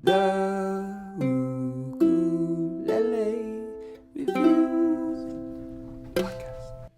The Ukulele Reviews Podcast.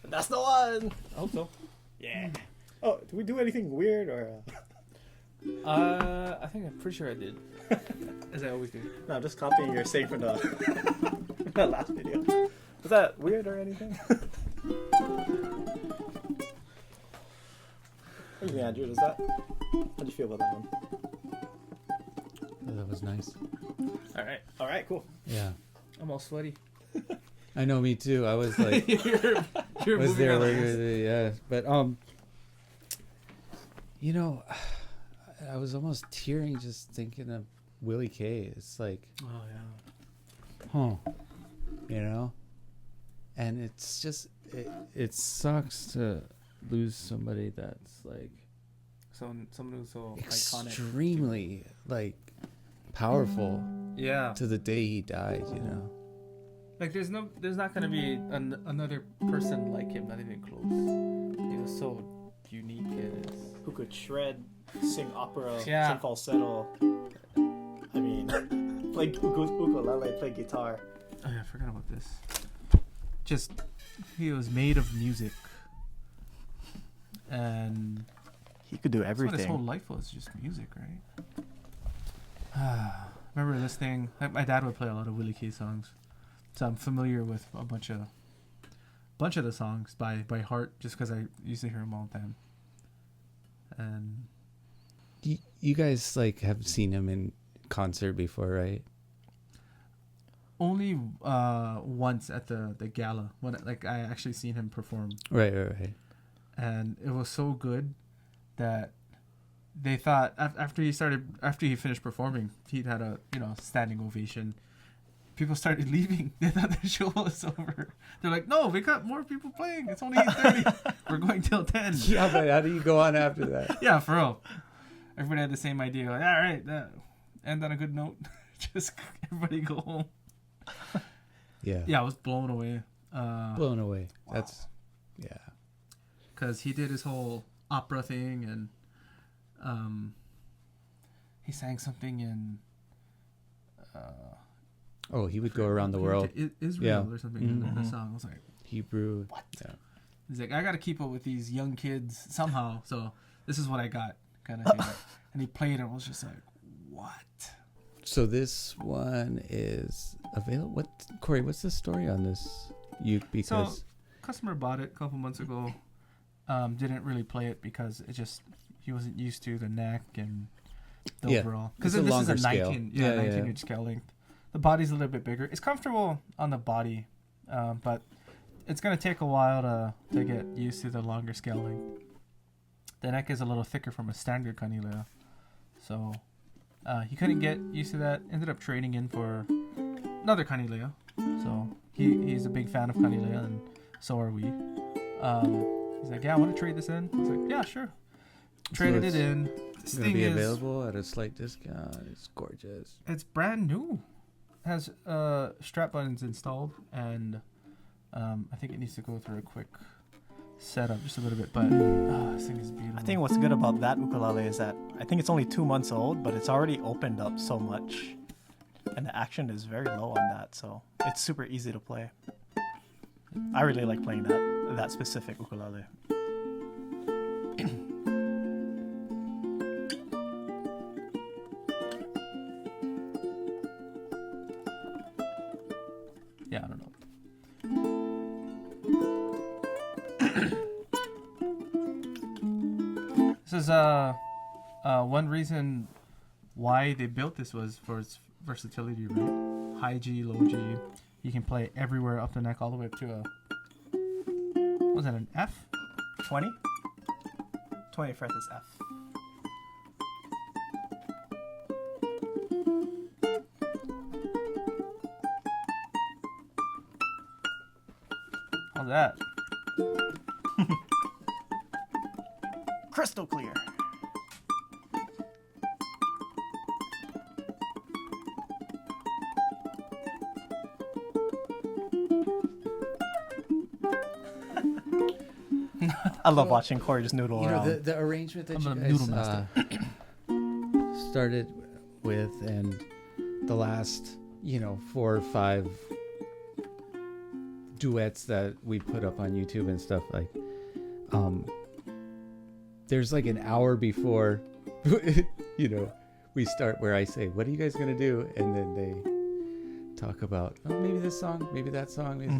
That's the one. I hope so. Yeah. Oh, did we do anything weird or? I think I'm pretty sure I did. As I always do. No, I'm just copying your save from the last video. Was that weird or anything? What do you think, Andrew? How do you feel about that one? That was nice. All right, cool. Yeah. I'm all sweaty. I know, me too. I was like, you're was moving there on. yeah. But you know, I was almost tearing just thinking of Willie K. It's like, Oh yeah. you know, and it's just it sucks to lose somebody that's like Someone who's so iconic. extremely like powerful Yeah. to the day he died. You know. Like there's not gonna be another person like him, not even close. He was so unique. Who could shred, sing opera, Yeah. sing falsetto. I mean, play ukulele, play guitar. Oh yeah, I forgot about this. Just he was made of music, and He could do That's what his whole everything. life was, just music, right? Remember listening. My dad would play a lot of Willie K songs, so I'm familiar with a bunch of the songs by heart, just because I used to hear them all the time. And You guys like have seen him in concert before, right? only once at the gala when like I actually seen him perform, Right. and it was so good that they thought after he finished performing, he'd had a standing ovation. People started leaving. They thought the show was over. They're like, no, we got more people playing. It's only 8:30. We're going till 10. Yeah, but how do you go on after that? Yeah, for real. Everybody had the same idea. Like, all right, end on a good note. Just everybody go home. Yeah. Yeah, I was blown away. Blown away. That's yeah. Because he did his whole opera thing, and he sang something in Oh, he would go around the world. Israel Yeah. or something in the song. I was like, Hebrew. what? Yeah. He's like, I got to keep up with these young kids somehow, so this is what I got, kind of thing. And he played, and I was just like, what? So this one is available. What, Corey? What's the story on this? Because Customer bought it a couple months ago. Didn't really play it because he wasn't used to the neck and the Yeah. overall. Because It's a this longer is a scale. 19 Yeah. inch scale length. The body's a little bit bigger. It's comfortable on the body, but it's gonna take a while to get used to the longer scale length. The neck is a little thicker from a standard kanilea, so he couldn't get used to that. Ended up trading in for another kanilea. So he's a big fan of kanilea, and so are we. He's like, yeah, I want to trade this in. I was like, yeah, sure. Traded it in. It's going to be available at a slight discount. It's gorgeous. It's brand new. It has strap buttons installed, and I think it needs to go through a quick setup just a little bit, but this thing is beautiful. I think what's good about that ukulele is that I think it's only 2 months old, but it's already opened up so much, and the action is very low on that, so it's super easy to play. I really like playing that specific ukulele. Yeah, I don't know. This is one reason why they built this was for its versatility, right? High G, low G. You can play everywhere up the neck all the way up to a, what was that, an F? 20? 20 fret is F. How's that? Crystal clear. I love watching Corey just noodle around. The arrangement that I'm you a guys noodle master. started with, and the last 4 or 5 duets that we put up on YouTube and stuff, like there's like an hour before we start where I say, what are you guys gonna do, and then they talk about, oh, maybe this song, maybe that song, maybe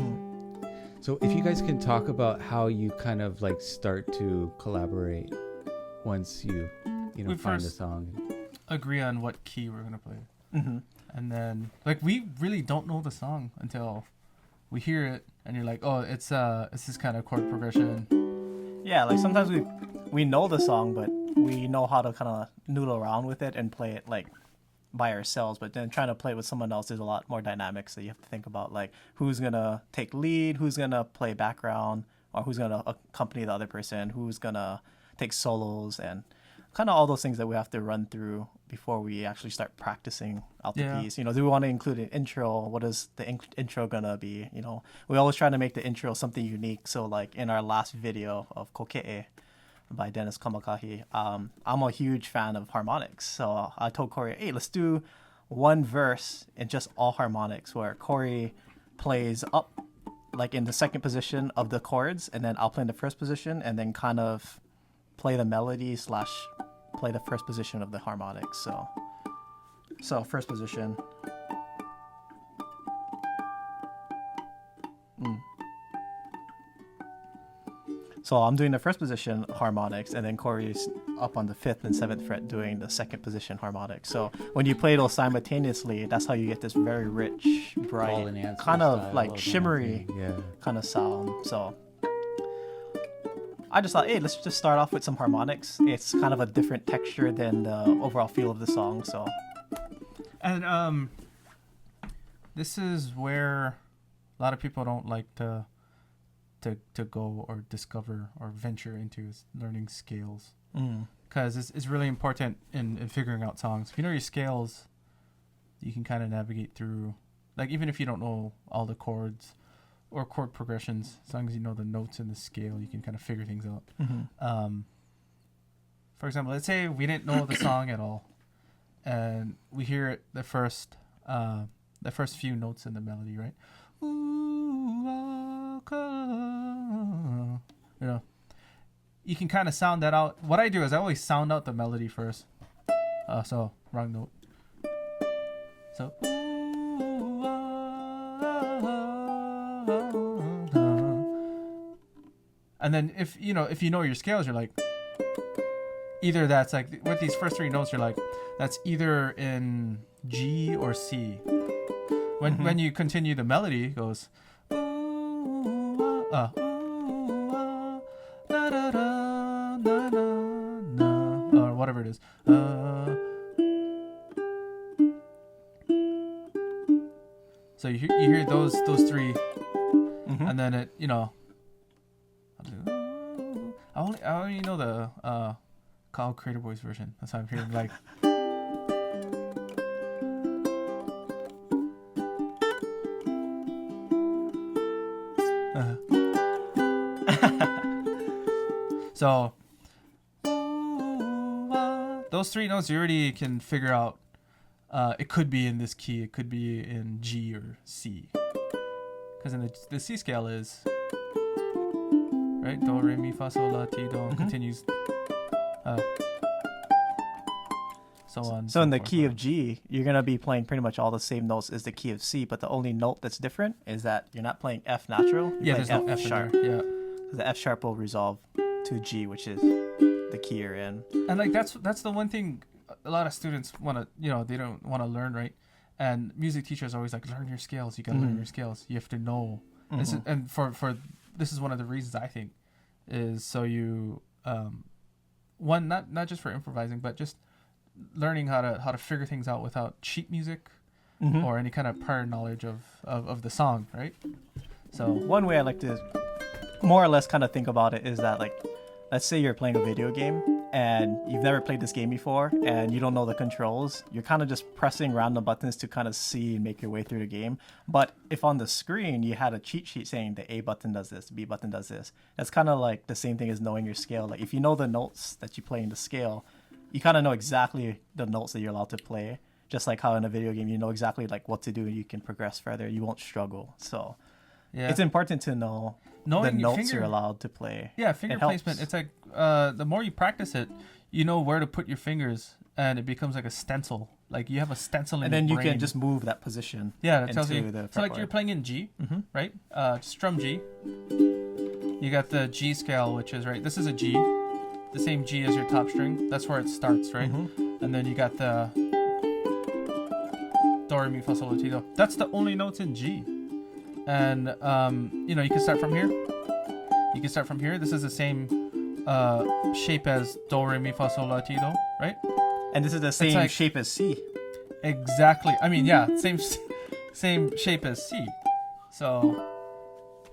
So if you guys can talk about how you kind of like start to collaborate once you We find a first- song. Agree on what key we're gonna play, Mm-hmm. and then like we really don't know the song until we hear it, and you're like, oh, it's this kind of chord progression. Yeah, like sometimes we know the song, but we know how to kind of noodle around with it and play it like by ourselves. But then trying to play it with someone else, there's a lot more dynamics that you have to think about, like who's gonna take lead, who's gonna play background, or who's gonna accompany the other person, who's gonna take solos, and kind of all those things that we have to run through before we actually start practicing out the Yeah. piece. Do we want to include an intro? What is the intro gonna be? We always try to make the intro something unique. So like in our last video of Koke'e by Dennis Kamakahi, I'm a huge fan of harmonics. So I told Corey, hey, let's do one verse in just all harmonics where Corey plays up like in the second position of the chords, and then I'll play in the first position, and then kind of play the melody / play the first position of the harmonics. So first position. So I'm doing the first position harmonics, and then Corey's up on the 5th and 7th fret doing the second position harmonics. So when you play those simultaneously, that's how you get this very rich, bright, Call and answer kind of style like kind of shimmery thing. Yeah. kind of sound. So I just thought, hey, let's just start off with some harmonics. It's kind of a different texture than the overall feel of the song. So, And this is where a lot of people don't like to go or discover or venture into is learning scales, because it's really important in figuring out songs. If you know your scales, you can kind of navigate through, like, even if you don't know all the chords or chord progressions, as long as you know the notes in the scale, you can kind of figure things out. For example, let's say we didn't know the song at all, and we hear it the first few notes in the melody, right? You know, you can kind of sound that out. What I do is I always sound out the melody first. So wrong note. So, and then if you know your scales, you're like, either that's like with these first 3 notes, you're like, that's either in G or C. When you continue the melody, it goes or whatever it is. So you hear those 3, and then it, you know, I only know the Kyle Creator Boys version. That's how I'm hearing, like. So those 3 notes you already can figure out. It could be in this key. It could be in G or C. Because in the C scale is right. Do re mi fa sol la ti do continues. So on. So in the key of G, you're gonna be playing pretty much all the same notes as the key of C, but the only note that's different is that you're not playing F natural. Yeah, there's no F sharp. in there. Yeah. The F sharp will resolve to G, which is the key you're in. And like that's the one thing a lot of students want to, you know, they don't want to learn, right? And music teachers always like, learn your scales. You got to learn your scales. You have to know. This is, and for this is one of the reasons I think is so you one not just for improvising, but just learning how to figure things out without sheet music or any kind of prior knowledge of the song, right? So one way I like to more or less kind of think about it is that, like, let's say you're playing a video game and you've never played this game before and you don't know the controls. You're kind of just pressing random buttons to kind of see and make your way through the game. But if on the screen you had a cheat sheet saying the A button does this, B button does this, that's kind of like the same thing as knowing your scale. Like, if you know the notes that you play in the scale, you kind of know exactly the notes that you're allowed to play. Just like how in a video game you know exactly like what to do and you can progress further. You won't struggle. So yeah, it's important to know the notes you're allowed to play. Yeah, finger placement. It's like the more you practice it, you know where to put your fingers, and it becomes like a stencil. Like you have a stencil in your brain. And then you can just move that position. Yeah, that tells you. So like you're playing in G, right? Just strum G. You got the G scale, which is right. This is a G, the same G as your top string. That's where it starts, right? And then you got the Do re mi fa sol la ti do. That's the only notes in G. And you know, you can start from here. You can start from here. This is the same shape as Do re mi fa sol la ti do, right? And this is the same shape as C. Exactly. I mean, yeah, same shape as C. So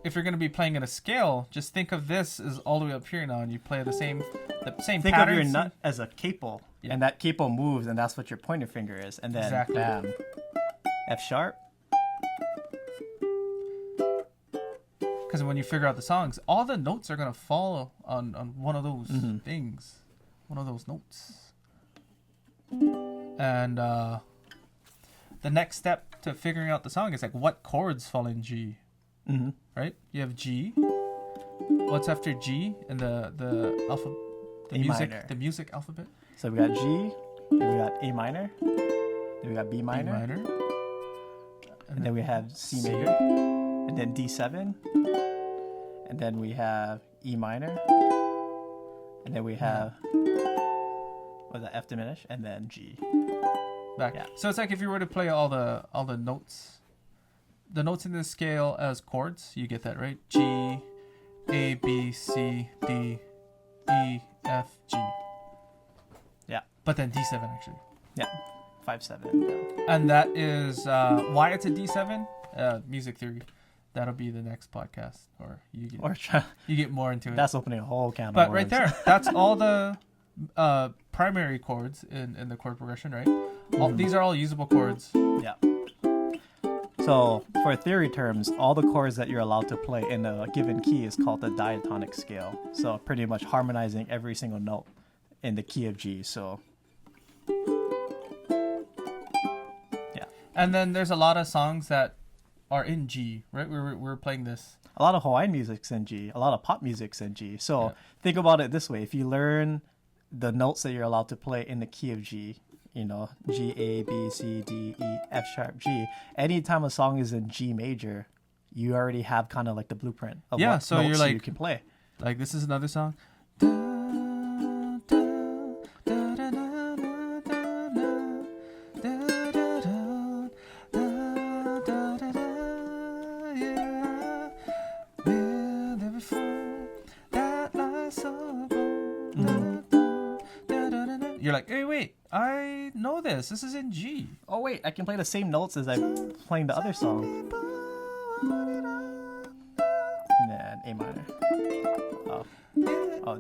if you're going to be playing at a scale, just think of this as all the way up here now, and you play the same Think pattern. of your nut as a capo, and that capo moves, and that's what your pointer finger is. And then bam, F sharp. Because when you figure out the songs, all the notes are going to fall on one of those things, one of those notes. And the next step to figuring out the song is like, what chords fall in G? Right? You have G. What's after G in the A minor. The music alphabet. So we got G, then we got A minor, then we got B minor, B minor. and then we have C major, and then D7, and then we have E minor, and then we have what's that, F diminished, and then G. Back. Yeah. So it's like if you were to play all the notes, the notes in this scale as chords, you get that, right? G, A, B, C, D, E, F, G. Yeah. But then D7 actually. Yeah, 5/7. And that is why it's a D7. Music theory. That'll be the next podcast, or you get more into it. That's opening a whole can of But worms. right there, that's all the primary chords in the chord progression, right? These are all usable chords. Yeah. So for theory terms, all the chords that you're allowed to play in a given key is called the diatonic scale. So pretty much harmonizing every single note in the key of G. So yeah. And then there's a lot of songs that are in G, right? We're playing this. A lot of Hawaiian music's in G. A lot of pop music's in G. So Yeah. think about it this way. If you learn the notes that you're allowed to play in the key of G, you know, G, A, B, C, D, E, F sharp, G. Anytime a song is in G major, you already have kind of like the blueprint of Yeah, what so notes you're like- you can play. Like this is another song. You're like, hey, wait, I know this. This is in G. Oh wait, I can play the same notes as I'm playing the other song. And A minor. Oh. Oh.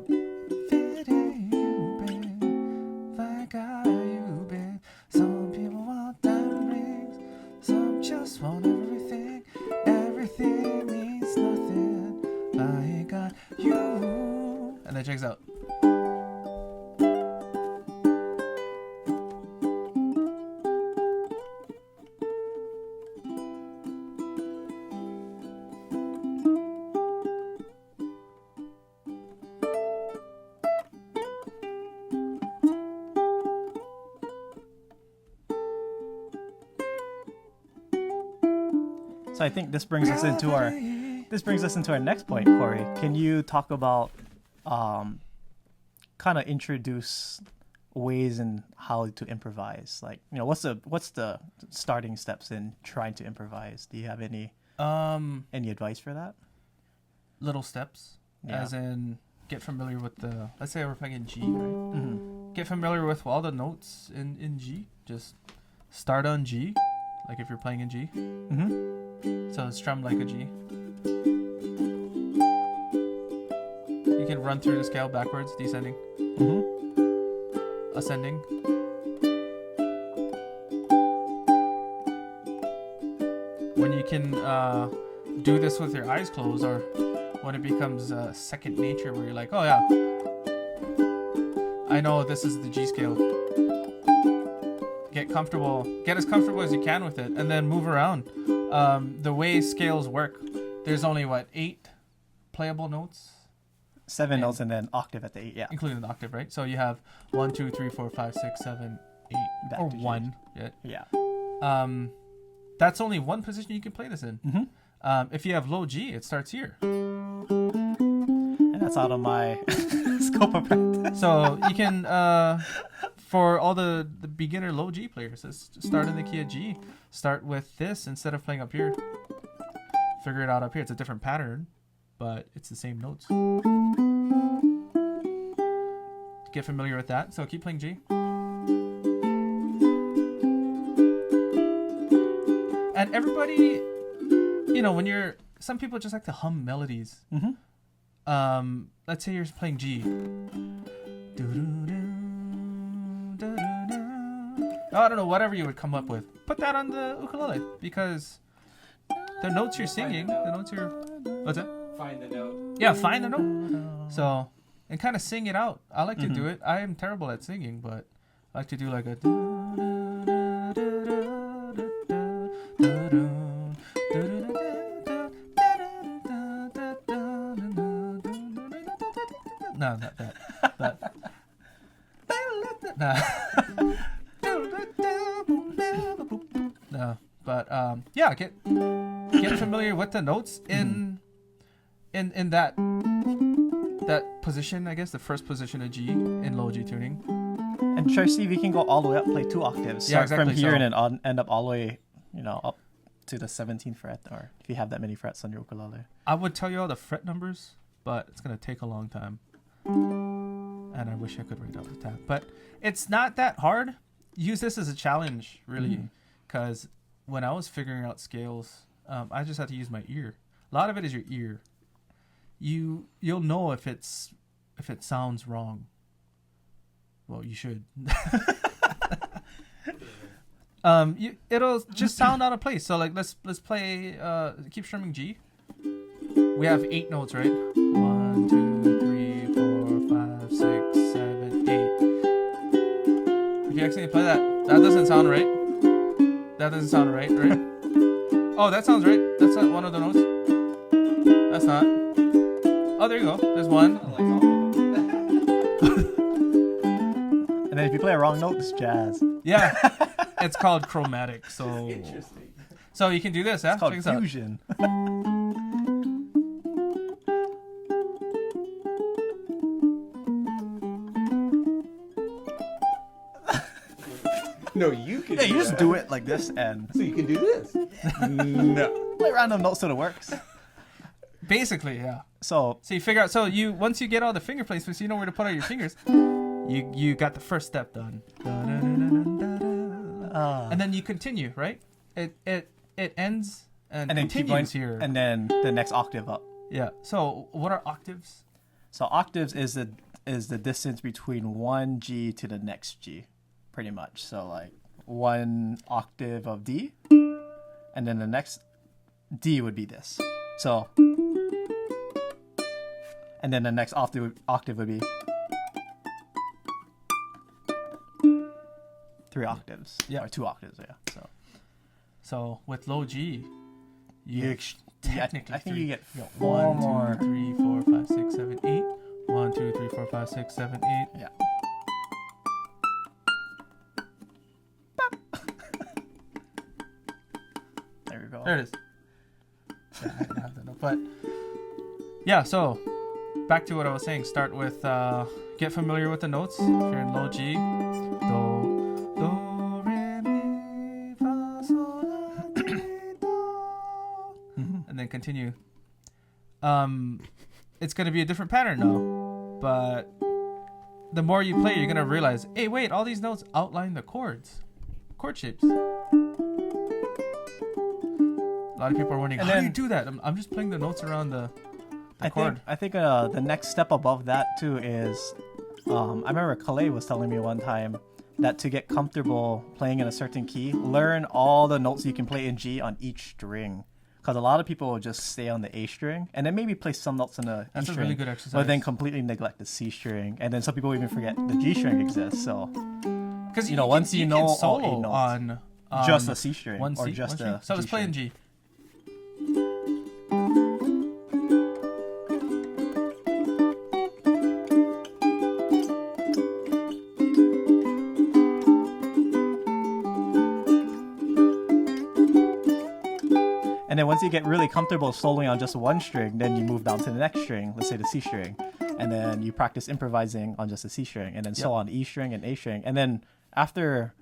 Some people want diamond rings, some just want everything. Everything means nothing. I ain't got you. And then checks out. So I think this brings us into our next point, Corey. Can you talk about kind of introduce ways in how to improvise? Like, you know, what's the starting steps in trying to improvise? Do you have any advice for that? Little steps, Yeah. as in get familiar with the. Let's say we're playing in G, right? Mm-hmm. Get familiar with all the notes in G. Just start on G, like if you're playing in G. Mm-hmm. So strum like a G. You can run through the scale backwards, descending, Mm-hmm. ascending. When you can do this with your eyes closed, or when it becomes second nature, where you're like, oh yeah, I know this is the G scale. Get as comfortable as you can with it, and then move around. The way scales work, there's only 8 playable notes, 7 notes and then octave at the 8. Yeah. including the octave, right? So you have 1, 2, 3, 4, 5, 6, 7, 8, Back or to G. 1. Yeah. That's only one position you can play this in. Mm-hmm. If you have low G, it starts here. And that's out of my scope of practice. So you can, for all the beginner low G players, just start in the key of G. Start with this instead of playing up here. Figure it out up here. It's a different pattern, but it's the same notes. Get familiar with that. So keep playing G. And everybody, you know, some people just like to hum melodies. Mm-hmm. Let's say you're playing G. I don't know, whatever you would come up with. Put that on the ukulele, because the notes you're singing, what's that? Find the note. Yeah, find the note. So, and kind of sing it out. I like to do it. I am terrible at singing, but I like to do like a. No, not that. But Nah. No, but yeah, get familiar with the notes in that position. I guess the first position of G in low G tuning. And try to see if you can go all the way up, play 2 octaves. Yeah, Start exactly. from here So- and then end up all the way, up to the 17th fret, or if you have that many frets on your ukulele. I would tell you all the fret numbers, but it's gonna take a long time. And I wish I could write out the tab, but it's not that hard. Use this as a challenge, really, because when I was figuring out scales, I just had to use my ear. A lot of it is your ear. You'll know if it sounds wrong. Well, you should. It'll just sound out of place. So like let's play. Keep strumming G. We have 8 notes, right? 1, 2, 3, 4, 5, 6, 7, 8. If you accidentally play that doesn't sound right. That doesn't sound right? Oh, that sounds right. That's not one of the notes. That's not. Oh, there you go. There's one. And then if you play a wrong note, it's jazz. Yeah. It's called chromatic. So Interesting. So you can do this, yeah? It's called Check this out. fusion. No, you can. Yeah, you just that. do it like this and So you can do this. No. play random notes till it works. Basically, yeah. So So you figure out. So once you get all the finger placements, you know where to put all your fingers. You got the first step done. And then you continue, right? It ends and and then keep going continues here. and then the next octave up. Yeah. So what are octaves? So octaves is the distance between one G to the next G, pretty much. So like 1 octave of D, and then the next D would be this. So, and then the next octave would be 3 octaves. Yeah. Or 2 octaves. Yeah. So with low G, You technically I think three. you get You got 4 1, more. 2, 3, 4, 5, 6, 7, 8. 1, 2, 3, 4, 5, 6, 7, 8. Yeah. There we go. There it is. Yeah, I didn't have that note, but yeah. So back to what I was saying. Start with get familiar with the notes. If you're in low G, do, re, mi, fa, sol, la, ti, do, and then continue. It's gonna be a different pattern now, but the more you play, you're gonna realize, hey, wait, all these notes outline the chords, chord shapes. A lot of people are wondering, And how do then- you do that? I'm just playing the notes around the I chord. think the next step above that too is, I remember Kale was telling me one time that to get comfortable playing in a certain key, learn all the notes you can play in G on each string. Because a lot of people will just stay on the A string and then maybe play some notes on the E That's a string, really good exercise. but then completely neglect the C string. And then some people even forget the G string exists. So because once you know all solo 8 notes, on just a C string one C, or just one a string. So let's G play in string. G. And then once you get really comfortable soloing on just one string, then you move down to the next string, let's say the C string. And then you practice improvising on just the C string, and then so on E string and A string. And then after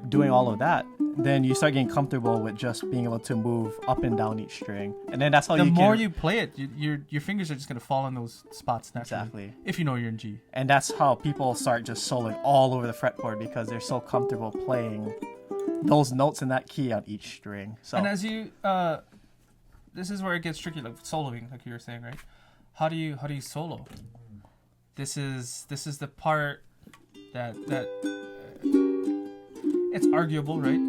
doing all of that, then you start getting comfortable with just being able to move up and down each string. And then that's how The you more can, you play it, your fingers are just gonna fall in those spots naturally. Exactly. If you know you're in G. and that's how people start just soloing all over the fretboard because they're so comfortable playing those notes in that key on each string. So And as you this is where it gets tricky, like soloing, like you were saying, right? How do you solo? This is the part that it's arguable, right?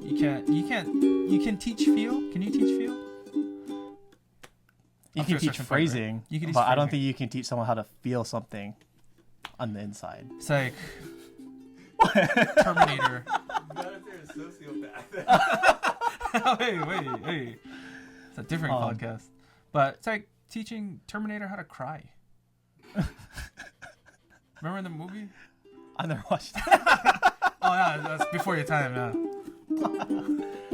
You can teach feel. Can you teach feel? you Up to can a teach certain point, right? phrasing, You can teach but I don't phrasing. think you can teach someone how to feel something on the inside. It's like Terminator. Not if you're a sociopath. Hey. It's a different podcast. But it's like teaching Terminator how to cry. Remember in the movie? I've never watched it. Oh yeah, that's before your time. Yeah.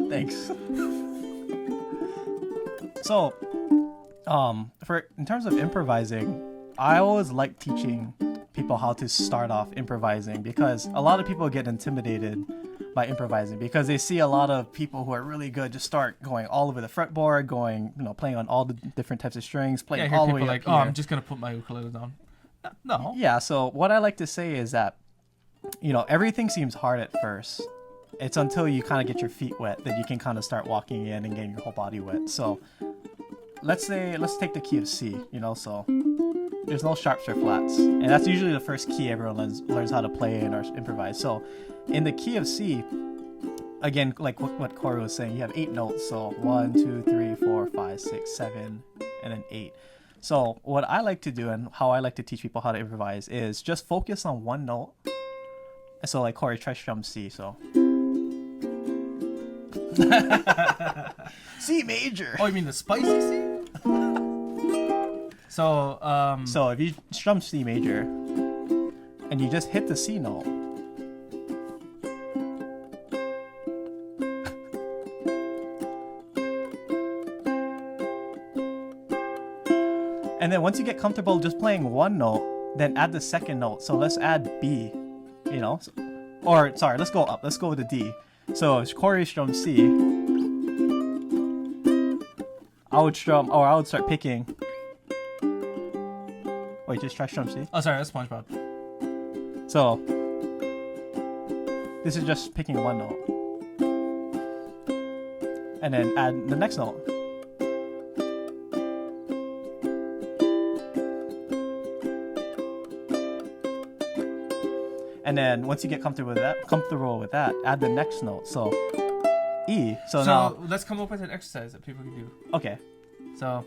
Thanks. So, in terms of improvising, I always like teaching people how to start off improvising because a lot of people get intimidated by improvising because they see a lot of people who are really good just start going all over the fretboard, going, playing on all the different types of strings, playing I hear all the people way like, up oh, here. I'm just gonna put my ukulele down. No. Yeah, so what I like to say is that, everything seems hard at first. It's until you kind of get your feet wet that you can kind of start walking in and getting your whole body wet. So let's take the key of C, so there's no sharps or flats. And that's usually the first key everyone learns how to play in or improvise. So in the key of C, again, like what Corey was saying, you have 8 notes. So 1, 2, 3, 4, 5, 6, 7, and then 8. So what I like to do and how I like to teach people how to improvise is just focus on one note. So like Corey, try strum C. So C major. Oh, you mean the spicy C? So So if you strum C major and you just hit the C note, and then once you get comfortable just playing one note, then add the second note. So let's add B, or sorry, let's go up. Let's go with the D. So if Corey strum C, I would start picking. Wait, just try strum C. oh, sorry, that's SpongeBob. So this is just picking one note, and then add the next note. And then once you get comfortable with that, add the next note. So E. So now let's come up with an exercise that people can do. okay. So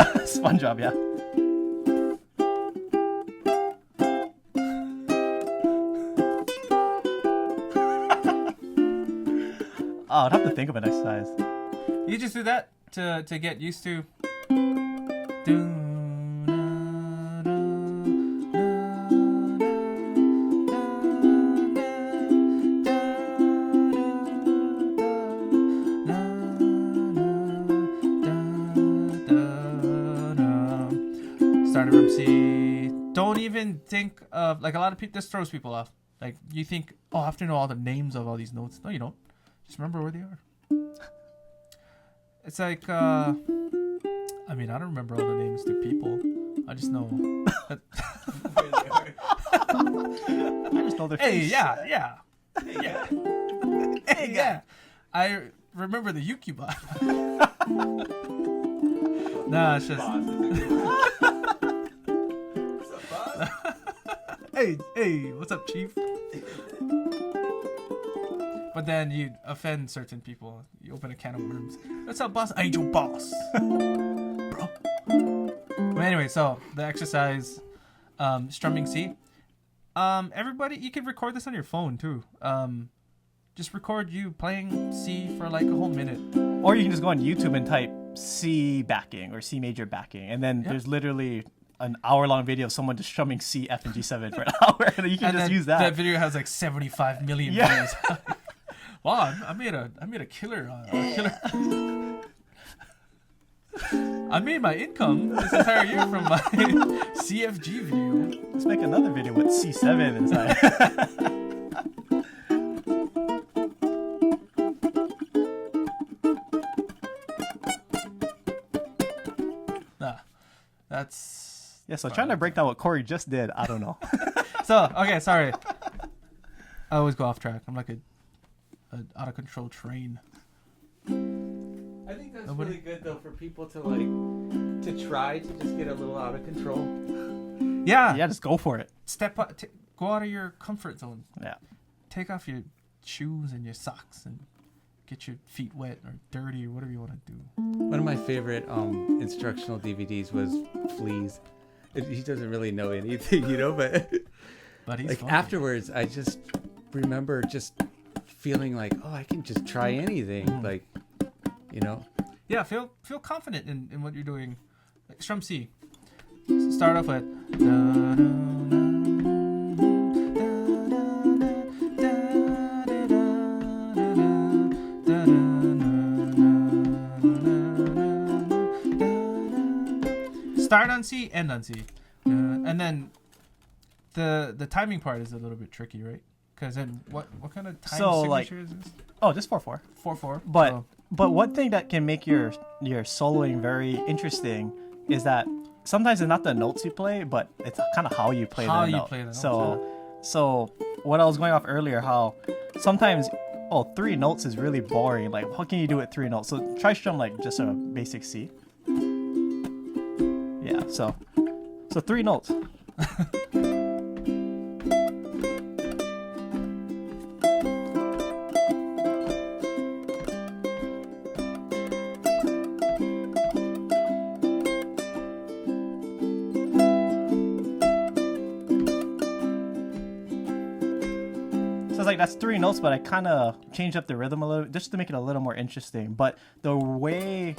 SpongeBob, yeah. Oh, I'd have to think of an exercise. you just do that to get used to. Started from C. Don't even think of, like, a lot of people, this throws people off. Like, you think, oh, I have to know all the names of all these notes. No, you don't. Just remember where they are. It's like, I mean, I don't remember all the names to people. I just know. I just know their Hey, face. yeah. Hey, yeah. I remember the Yukibot. Nah, it's just. Hey, what's up, Chief? But then you offend certain people. You open a can of worms. What's up, boss? I ain't your boss, bro. But anyway, so the exercise, strumming C. Everybody, you can record this on your phone too. Just record you playing C for like a whole minute. Or you can just go on YouTube and type C backing or C major backing, and then there's literally an hour-long video of someone just strumming C, F, and G7 for an hour, and you can just use that. That video has like 75 million views. Wow, I made a killer. I made my income this entire year from my CFG video. Let's make another video with C7 inside. Nah, that's. Yeah, so trying to break down what Corey just did, I don't know. So, okay, sorry. I always go off track. I'm like an out of control train. I think that's really good though for people to try to just get a little out of control. Yeah. Yeah, just go for it. Step up. Go out of your comfort zone. Yeah. Take off your shoes and your socks and get your feet wet or dirty or whatever you want to do. One of my favorite instructional DVDs was Fleas. He doesn't really know anything, but He's like funny. afterwards, I just remember just feeling like, oh, I can just try anything, Yeah, feel confident in what you're doing. Like strum C. Start off with. on C, end on C, and then the timing part is a little bit tricky, right? Because then what kind of time signature is this? Oh, just 4/4. 4/4. But one thing that can make your soloing very interesting is that sometimes it's not the notes you play, but it's kind of how you play the note. So what I was going off earlier, how sometimes 3 notes is really boring. Like, how can you do with 3 notes? So try strum like just a basic C. Yeah. So 3 notes. Like that's 3 notes, but I kind of changed up the rhythm a little bit just to make it a little more interesting. But the way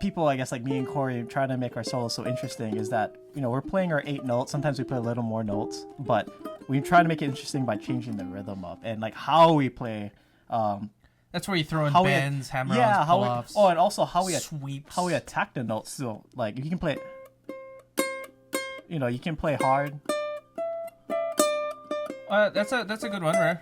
people, I guess, like me and Corey, try to make our solos so interesting is that, you know, we're playing our 8 notes. Sometimes we play a little more notes, but we try to make it interesting by changing the rhythm up and like how we play. That's where you throw in bends, hammer-ons, pull-offs. And also sweeps. How we attack the notes. So like you can play, you know, you can play hard. That's a good one, right?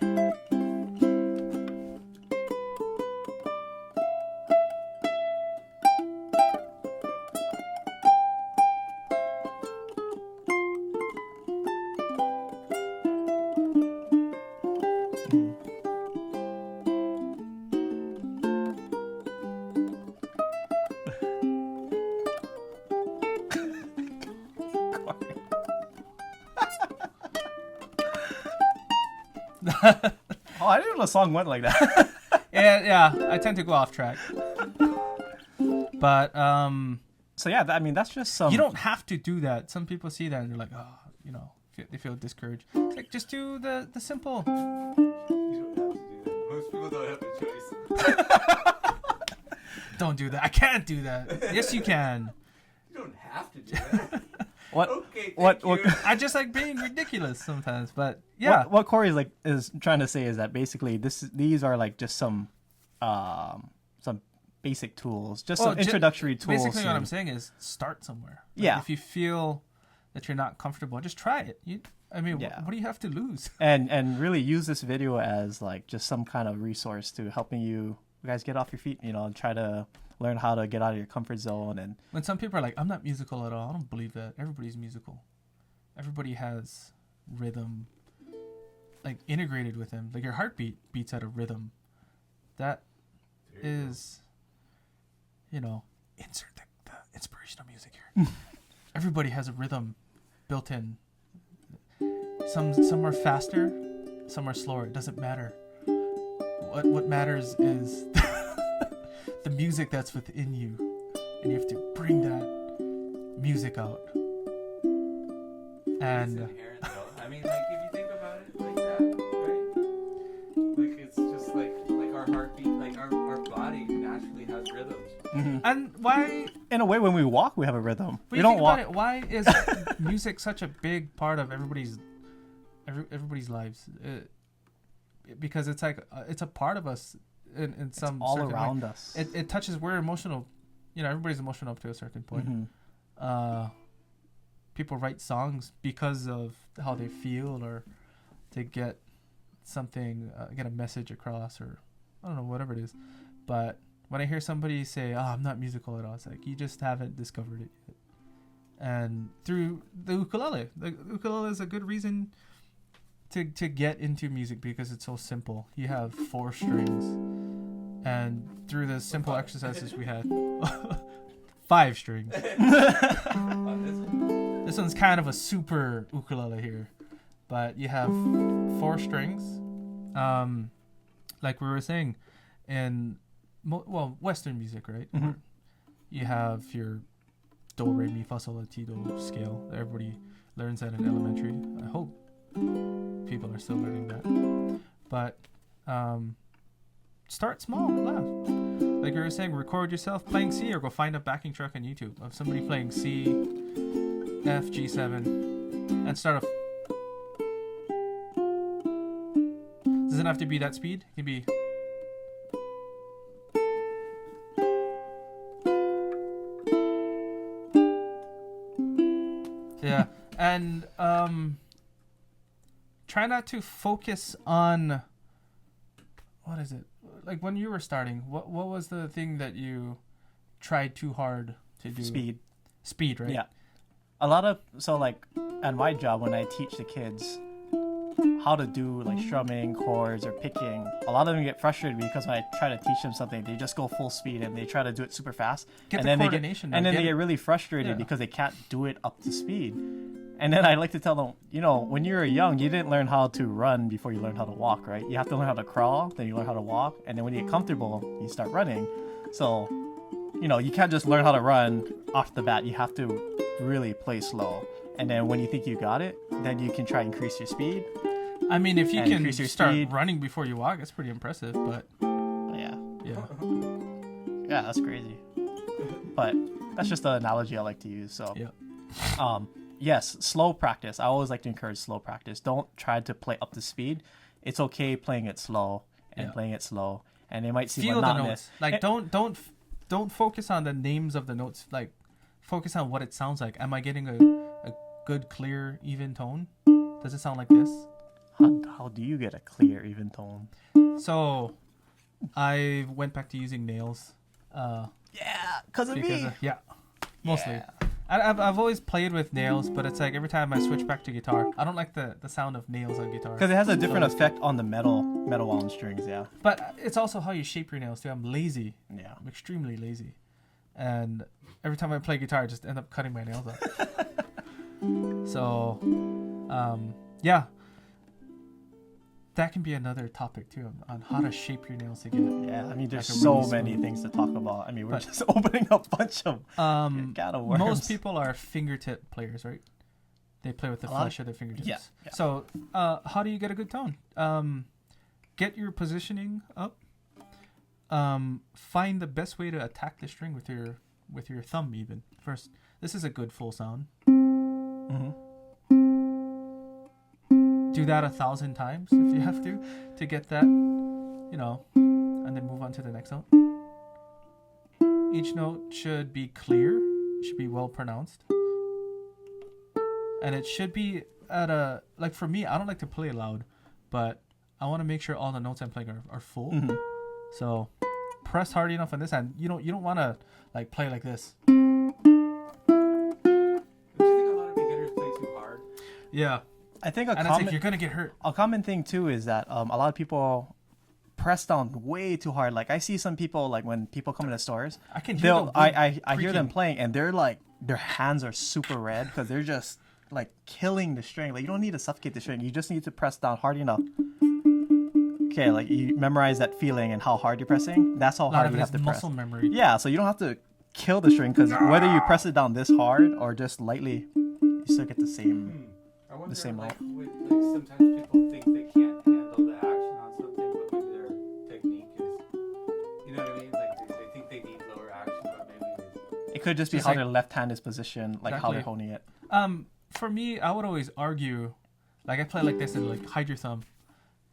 Oh, I didn't know the song went like that. yeah, I tend to go off track. But so yeah, I mean that's just some. You don't have to do that. Some people see that and they're like, oh, you know, they feel discouraged. It's like just do the simple. You don't have to do that. Most people don't have a choice. Don't do that. I can't do that. Yes, you can. You don't have to do that. What? Okay, what? I just like being ridiculous sometimes, but yeah. What Corey is trying to say is that basically these are like just some basic tools, just some introductory tools. Basically, what I'm saying is start somewhere. Like, yeah. If you feel that you're not comfortable, just try it. What do you have to lose? And really use this video as like just some kind of resource to helping you guys get off your feet, you know, and try to learn how to get out of your comfort zone. And when some people are like, I'm not musical at all, I don't believe that. Everybody's musical. Everybody has rhythm, like integrated with them. Like your heartbeat beats out a rhythm. That is, you know, insert the inspirational music here. Everybody has a rhythm built in. Some are faster, some are slower. It doesn't matter. What matters is the music that's within you, and you have to bring that music out. And it's inherent, though. I mean, like if you think about it like that, right? Like it's just like our heartbeat, like our body naturally has rhythms. Mm-hmm. And why? In a way, when we walk, we have a rhythm. We don't think walk. about it, why is music such a big part of everybody's lives? Because it's like it's a part of us in some all certain around way. us. It touches. We're emotional. You know, everybody's emotional up to a certain point. Mm-hmm. People write songs because of how they feel, or to get something, get a message across, or I don't know, whatever it is. But when I hear somebody say, "Oh, I'm not musical at all," it's like you just haven't discovered it yet. And through the ukulele is a good reason to get into music because it's so simple. You have 4 strings, and through the simple exercises we had, 5 strings. This one's kind of a super ukulele here, but you have 4 strings. Like we were saying, in Western music, right? Mm-hmm. You have your do, re, mi, fa, sol, la, ti, do scale. Everybody learns that in elementary. I hope people are still learning that. But start small. Like we were saying, record yourself playing C, or go find a backing track on YouTube of somebody playing C, F, G7, and start off. Doesn't have to be that speed. It can be. And try not to focus on what is it? Like when you were starting, what was the thing that you tried too hard to do? Speed, right? Yeah. A lot of like at my job when I teach the kids how to do like strumming, chords, or picking, a lot of them get frustrated because when I try to teach them something, they just go full speed and they try to do it super fast. Get the coordination. And then they get really frustrated because they can't do it up to speed. And then I like to tell them, you know, when you were young, you didn't learn how to run before you learned how to walk, right? You have to learn how to crawl, then you learn how to walk, and then when you get comfortable, you start running. So, you know, you can't just learn how to run off the bat. You have to really play slow. And then when you think you got it, then you can try and increase your speed. I mean, if you can increase your start speed. running before you walk, it's pretty impressive. But Yeah, that's crazy. But that's just the analogy I like to use. So, yes, slow practice. I always like to encourage slow practice. Don't try to play up to speed. It's okay playing it slow and playing it slow. And it might seem feel the monotonous. notes. Like don't focus on the names of the notes. Like focus on what it sounds like. Am I getting a good, clear, even tone? Does it sound like this? How do you get a clear, even tone? So, I went back to using nails. Because of me. Mostly. Yeah. I've always played with nails, but it's like every time I switch back to guitar, I don't like the sound of nails on guitar. Because it has a different effect on the metal wound strings, yeah. But it's also how you shape your nails too. I'm lazy. Yeah. I'm extremely lazy. And every time I play guitar, I just end up cutting my nails off. So, yeah. That can be another topic too on how to shape your nails to get. Yeah, I mean, there's like a so really many smooth- things to talk about. I mean, we're just opening a bunch of can of worms. Most people are fingertip players, right? They play with the flesh of their fingertips. Yeah. So, how do you get a good tone? Get your positioning up. Find the best way to attack the string with your thumb. Even first, this is a good full sound. Mm-hmm. Do that 1,000 times if you have to get that, you know, and then move on to the next note. Each note should be clear, should be well pronounced, and it should be at a, like for me, I don't like to play loud, but I want to make sure all the notes I'm playing are full. Mm-hmm. So press hard enough on this end. You don't want to like play like this. Don't you think a lot of beginners play too hard? Yeah. I think And it's like you're gonna get hurt. a common thing too is that a lot of people press down way too hard. Like I see some people, like when people come into stores, I can hear them. I hear them freaking- playing and they're like, their hands are super red because they're just like killing the string. Like you don't need to suffocate the string. You just need to press down hard enough. Okay, like you memorize that feeling and how hard you're pressing. That's how A lot hard of you it have is to press. muscle memory. Yeah, so you don't have to kill the string because whether you press it down this hard or just lightly, you still get the same. I wonder, same like sometimes people think they can't handle the action on something, but maybe their technique is, you know what I mean? Like they think they need lower action, but maybe It could just be Just how like- their left hand is positioned, like how they're Exactly. holding it. For me, I would always argue, like I play like this and like hide your thumb.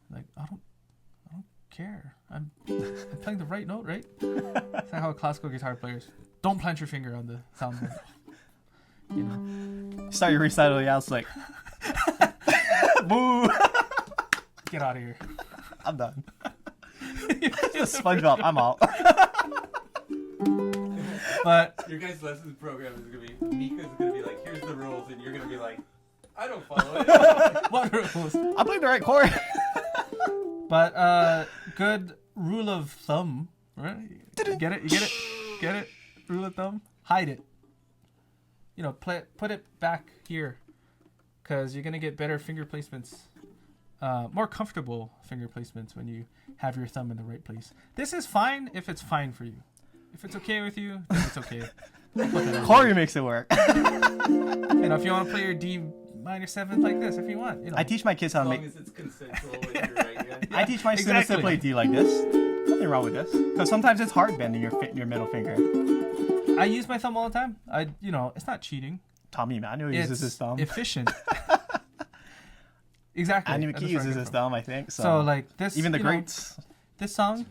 Like I don't care. I'm playing the right note, right? That's not how classical guitar players. Don't plant your finger on the soundboard. You know, Start your recital, yeah, it's like, boo, get out of here. I'm done. SpongeBob, I'm out. But your guys' lessons program is gonna be Mika's gonna be like, here's the rules, and you're gonna be like, I don't follow it. what rules? I'm playing the right chord. But good rule of thumb, right? Get it? You get it? Get it? Rule of thumb. Hide it. You know, put it back here, because you're gonna get better finger placements, more comfortable finger placements when you have your thumb in the right place. This is fine if it's fine for you. If it's okay with you, then it's okay. Corey makes it work. You know, if you want to play your D minor seventh like this, if you want, you know. I teach my kids how As to long make. as it's consensual with your right hand. I teach my students to Exactly. play D like this. Nothing wrong with this, because sometimes it's hard bending your middle finger. I use my thumb all the time. It's not cheating. Tommy Emmanuel uses his thumb. Efficient. Exactly. Andy That's McKee where I uses get his from. thumb, I think. So like this, even the you know, greats. this song,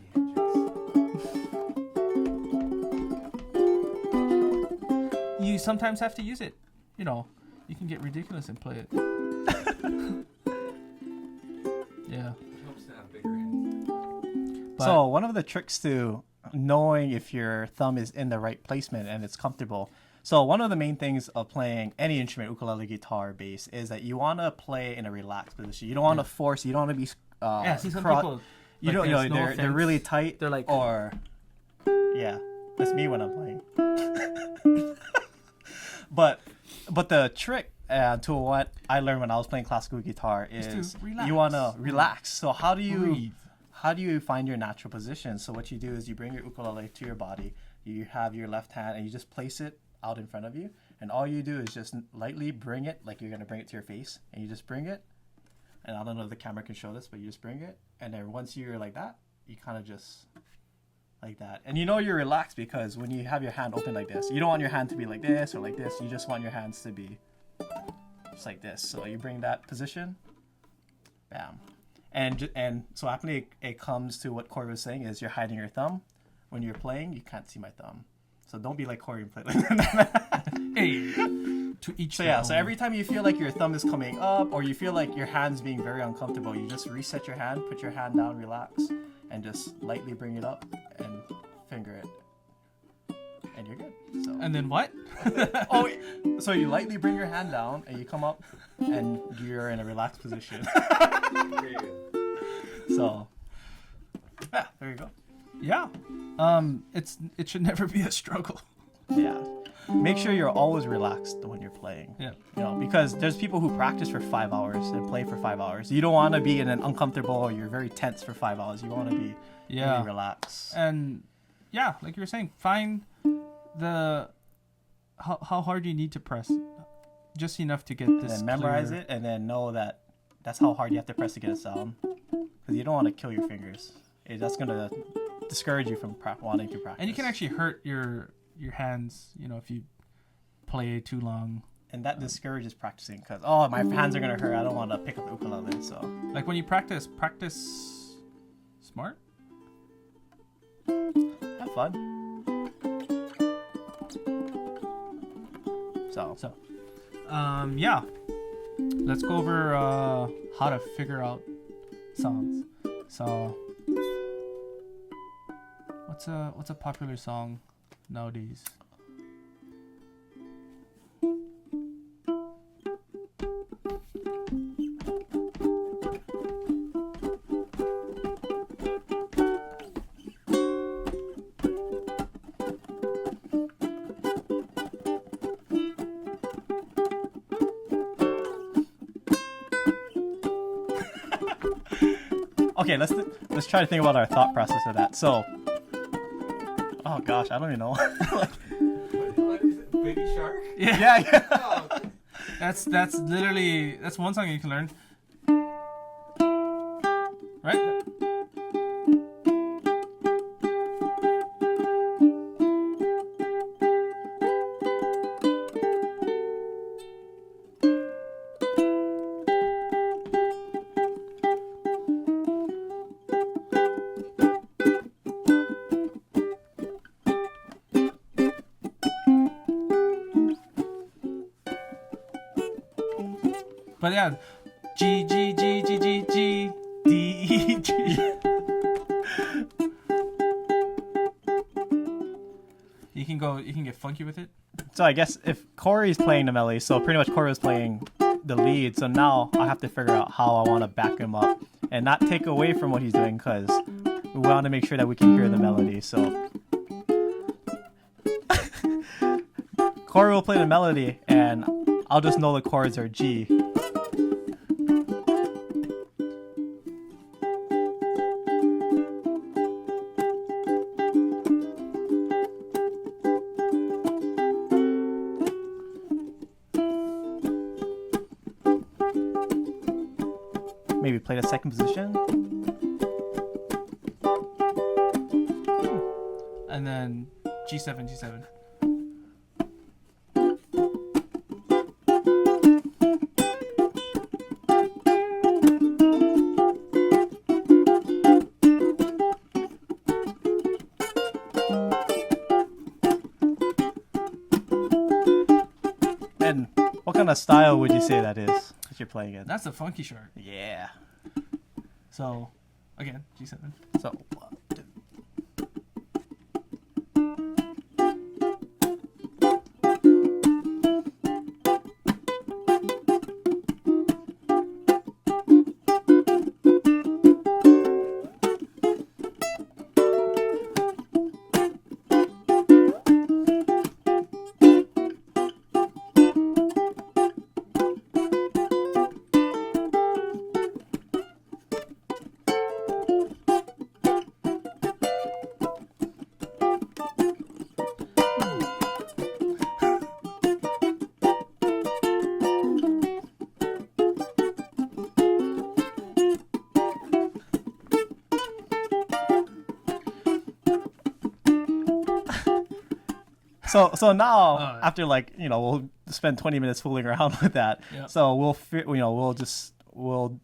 you sometimes have to use it. You know, You can get ridiculous and play it. Yeah. Helps to have bigger hands. But So one of the tricks to knowing if your thumb is in the right placement and it's comfortable. So one of the main things of playing any instrument, ukulele, guitar, bass, is that you want to play in a relaxed position. You don't want to force. You don't want to be. yeah, see some cro- people. You like don't. this, You no know, they're offense. really tight. They're like, Or, yeah, that's me when I'm playing. but the trick to what I learned when I was playing classical guitar Is is to relax. you want to relax. So how do you breathe. find your natural position? So what you do is you bring your ukulele to your body. You have your left hand and you just place it out in front of you. And all you do is just lightly bring it, like you're going to bring it to your face. And you just bring it. And I don't know if the camera can show this, but you just bring it. And then once you're like that, you kind of just like that. And you know you're relaxed because when you have your hand open like this, you don't want your hand to be like this or like this. You just want your hands to be just like this. So you bring that position. Bam. And so actually it comes to what Corey was saying is you're hiding your thumb. When you're playing, you can't see my thumb. So don't be like Corey and play like that. Hey, to each. So their yeah, so own. every time you feel like your thumb is coming up or you feel like your hand's being very uncomfortable, you just reset your hand, put your hand down, relax, and just lightly bring it up and finger it. And you're good. So And then what? oh, wait. So you lightly bring your hand down and you come up and you're in a relaxed position. So yeah, there you go. Yeah. It should never be a struggle. Yeah. Make sure you're always relaxed when you're playing. Yeah. You know, because there's people who practice for 5 hours and play for 5 hours. You don't want to be in an uncomfortable or you're very tense for 5 hours. You want to be Yeah. really relaxed. And yeah, like you were saying, find the how hard you need to press, just enough to get And this. then memorize clear. it and then know that that's how hard you have to press to get a sound. Because you don't want to kill your fingers. That's going to discourage you from wanting to practice. And you can actually hurt your hands, you know, if you play too long. And that discourages practicing because, oh, my hands are going to hurt. I don't want to pick up the ukulele. So Like when you practice smart. have fun. So So, yeah, let's go over how to figure out songs. So, what's a popular song nowadays? okay, let's try to think about our thought process of that. So, oh gosh, I don't even know. What is it? Baby Shark? yeah. Oh, That's literally that's one song you can learn. Right? But yeah, G G G G G G D E G. You can get funky with it. So I guess if Corey's playing the melody, so pretty much Corey was playing the lead. So now I have to figure out how I want to back him up and not take away from what he's doing because we want to make sure that we can hear the melody. So Corey will play the melody and I'll just know the chords are G. Maybe play the second position. And then G7, G7. And what kind of style would you say that is that you're playing in? That's a funky sharp. Yeah. So, again, G7. So 1, 2. So now after like we'll spend 20 minutes fooling around with that. Yep. So we'll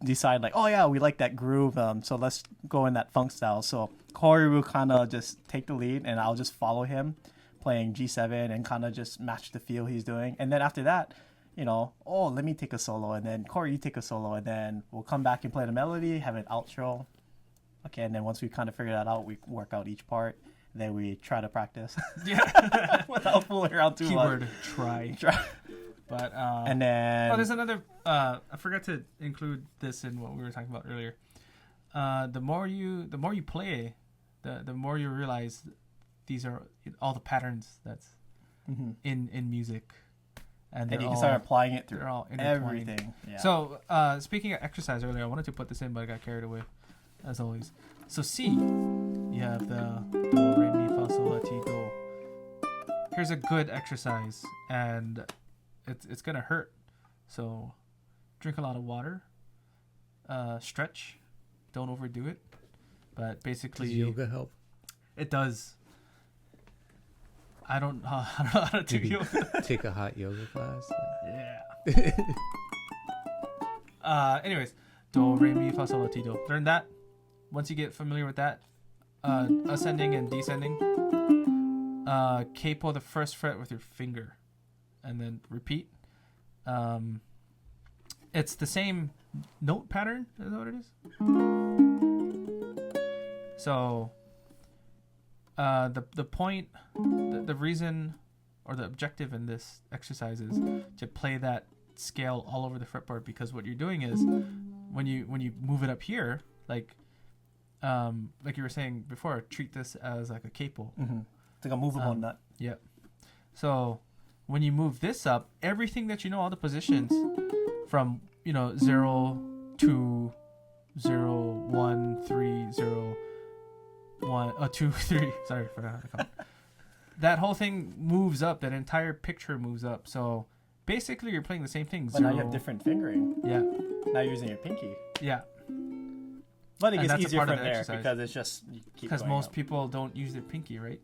decide like, oh yeah, we like that groove. So let's go in that funk style. So Corey will kind of just take the lead, and I'll just follow him, playing G7 and kind of just match the feel he's doing. And then after that, let me take a solo, and then Corey, you take a solo, and then we'll come back and play the melody, have an outro. Okay, and then once we kind of figure that out, we work out each part. Then we try to practice. Yeah. Without fooling around too Keyword, much. try. But and then there's another. I forgot to include this in what we were talking about earlier. The more you play, the more you realize these are all the patterns that's in music, and you can start applying it through they're all intertwined. everything. Yeah. So speaking of exercise earlier, I wanted to put this in, but I got carried away, as always. So C, you have the do, re, mi, fa, sol, la, ti, do. Here's a good exercise, and it's gonna hurt. So drink a lot of water, stretch, don't overdo it. But basically, Does yoga help? It does. I don't know how to do Maybe yoga. take a hot yoga class. Yeah. Anyways, do, re, mi, fa, sol, la, ti, do. Learn that. Once you get familiar with that, ascending and descending, capo the first fret with your finger, and then repeat. It's the same note pattern. Is that what it is? So, the point, the reason, or the objective in this exercise is to play that scale all over the fretboard, because what you're doing is when you move it up here, like you were saying before, treat this as like a capo. Mm-hmm. It's like a movable nut. Yep. So when you move this up, everything that all the positions from 0, 2, 0, 1, 3, 0, 1, 2, 3. Sorry, forgot how to count. That whole thing moves up. That entire picture moves up. So basically, you're playing the same thing. But now you have different fingering. Yeah. Now you're using your pinky. Yeah. But it And gets that's a easier part of from the there exercise. because it's just Because most people don't use their pinky, right?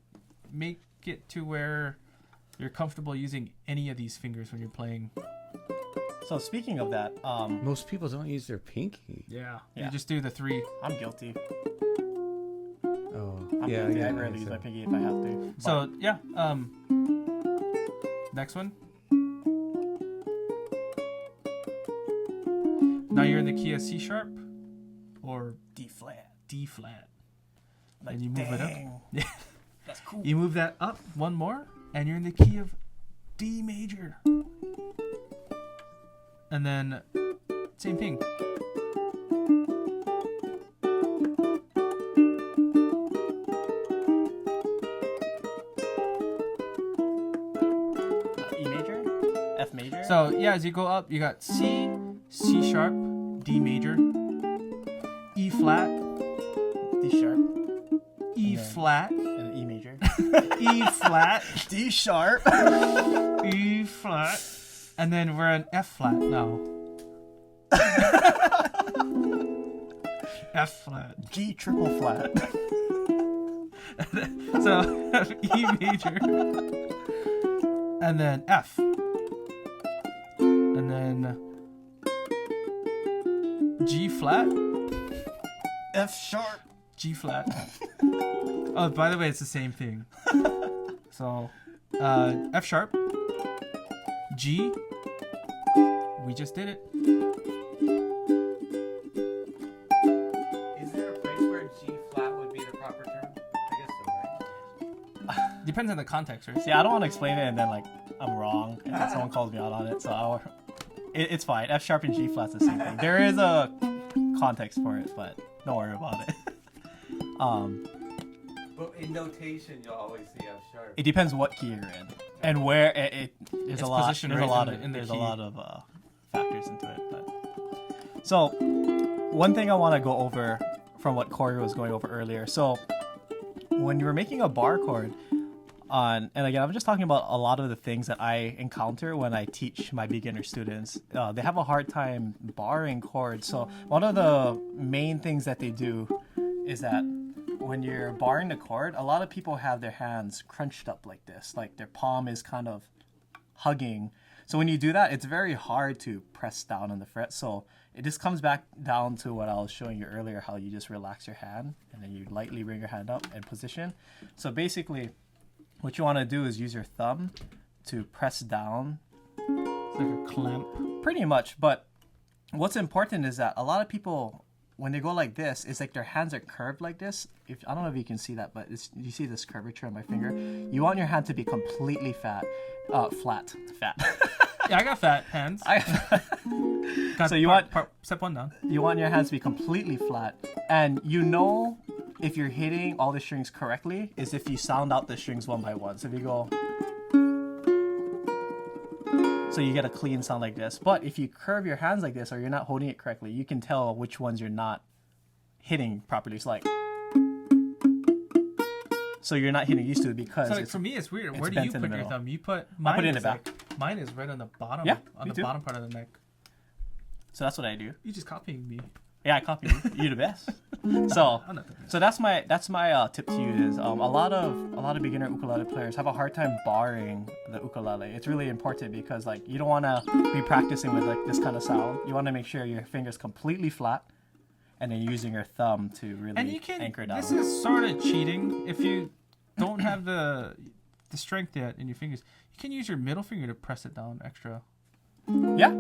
Make it to where you're comfortable using any of these fingers when you're playing. So speaking of that, Most people don't use their pinky. Yeah. Yeah. You just do the 3. I'm guilty. Oh, I'm yeah. guilty. Yeah, I rarely use so. my pinky if I have to. So yeah. Next one. Now you're in the key of C sharp or D flat. D flat. Like, And you move it up. Yeah. That's cool. You move that up one more, and you're in the key of D major. And then same thing. E major? F major? So yeah, as you go up, you got C, C sharp, D major, E flat, D sharp. E Yeah. flat, And E major. E flat, D sharp. E flat, and then we're in F flat now. F flat. G triple flat. So E major, and then F, and then G flat, F sharp. G flat. Oh, by the way, it's the same thing. So F sharp, G, We just did it. Is there a place where G flat would be the proper term? I guess so, right? Depends on the context, right? See, I don't want to explain it and then like I'm wrong and then someone calls me out on it. So it's fine. F sharp and G flat's the same thing. There is a context for it, but don't worry about it. But in notation, you'll always see F sharp. It depends what key you're in and where there's It's a lot. positioned There's right a lot in the of key. factors into it. But so one thing I want to go over from what Corey was going over earlier. So when you were making a bar chord and again, I'm just talking about a lot of the things that I encounter when I teach my beginner students. They have a hard time barring chords. So one of the main things that they do is that when you're barring the chord, a lot of people have their hands crunched up like this, like their palm is kind of hugging. So when you do that, it's very hard to press down on the fret. So it just comes back down to what I was showing you earlier, how you just relax your hand and then you lightly bring your hand up and position. So basically, what you want to do is use your thumb to press down. It's like a clamp. Pretty much, but what's important is that a lot of people, when they go like this, it's like their hands are curved like this. I don't know if you can see that, but you see this curvature on my finger. You want your hand to be completely flat. Yeah, I got fat hands. So you want step one down. you want your hands to be completely flat, and you know if you're hitting all the strings correctly is if you sound out the strings one by one. So if you go, so you get a clean sound like this. But if you curve your hands like this or you're not holding it correctly, you can tell which ones you're not hitting properly. It's like, so you're not hitting used to it because So like, for me, it's weird. it's Where do bent you in the put your middle. thumb? You put I put it in the is back. like- mine is right on the bottom. Yeah, on me the too. bottom part of the neck. So that's what I do. You just copying me. Yeah, I copy you. You're the best. So, I'm not the best. so that's my tip to you is a lot of beginner ukulele players have a hard time barring the ukulele. It's really important because like you don't want to be practicing with like this kind of sound. You want to make sure your fingers completely flat, and then using your thumb to really And you can. anchor down. This is sort of cheating if you don't have the strength yet in your fingers. You can use your middle finger to press it down extra. Yeah.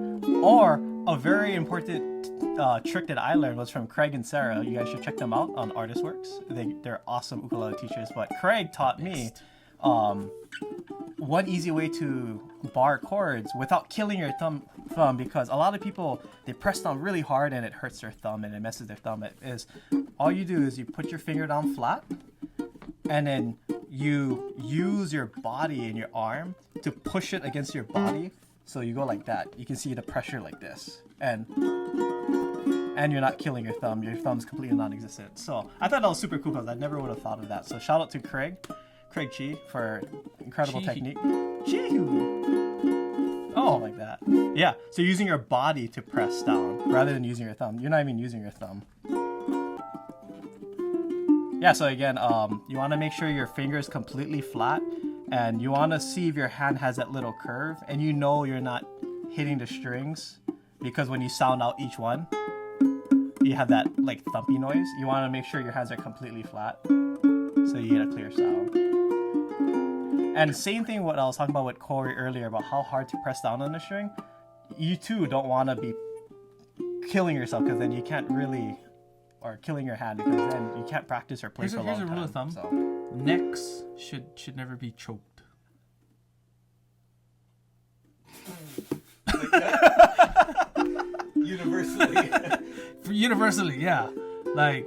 Or a very important trick that I learned was from Craig and Sarah. You guys should check them out on Artist Works. They're awesome ukulele teachers. But Craig taught me one easy way to bar chords without killing your thumb because a lot of people, they press down really hard and it hurts their thumb and it messes their thumb. It is all you do is you put your finger down flat and then you use your body and your arm to push it against your body. So you go like that. You can see the pressure like this. And you're not killing your thumb. Your thumb's completely non-existent. So I thought that was super cool because I never would have thought of that. So shout out to Craig Chi for incredible Chi. technique. Chi. Oh, like that. Yeah. So using your body to press down rather than using your thumb. You're not even using your thumb. Yeah. So again, you want to make sure your finger is completely flat. And you want to see if your hand has that little curve, and you know you're not hitting the strings because when you sound out each one, you have that like thumpy noise. You want to make sure your hands are completely flat so you get a clear sound. And same thing what I was talking about with Corey earlier about how hard to press down on the string. You too don't want to be killing yourself because then you can't really, or killing your hand because then you can't practice or play for a long time. Here's a rule of thumb. So. Necks should never be choked. Universally. Universally, yeah. Like,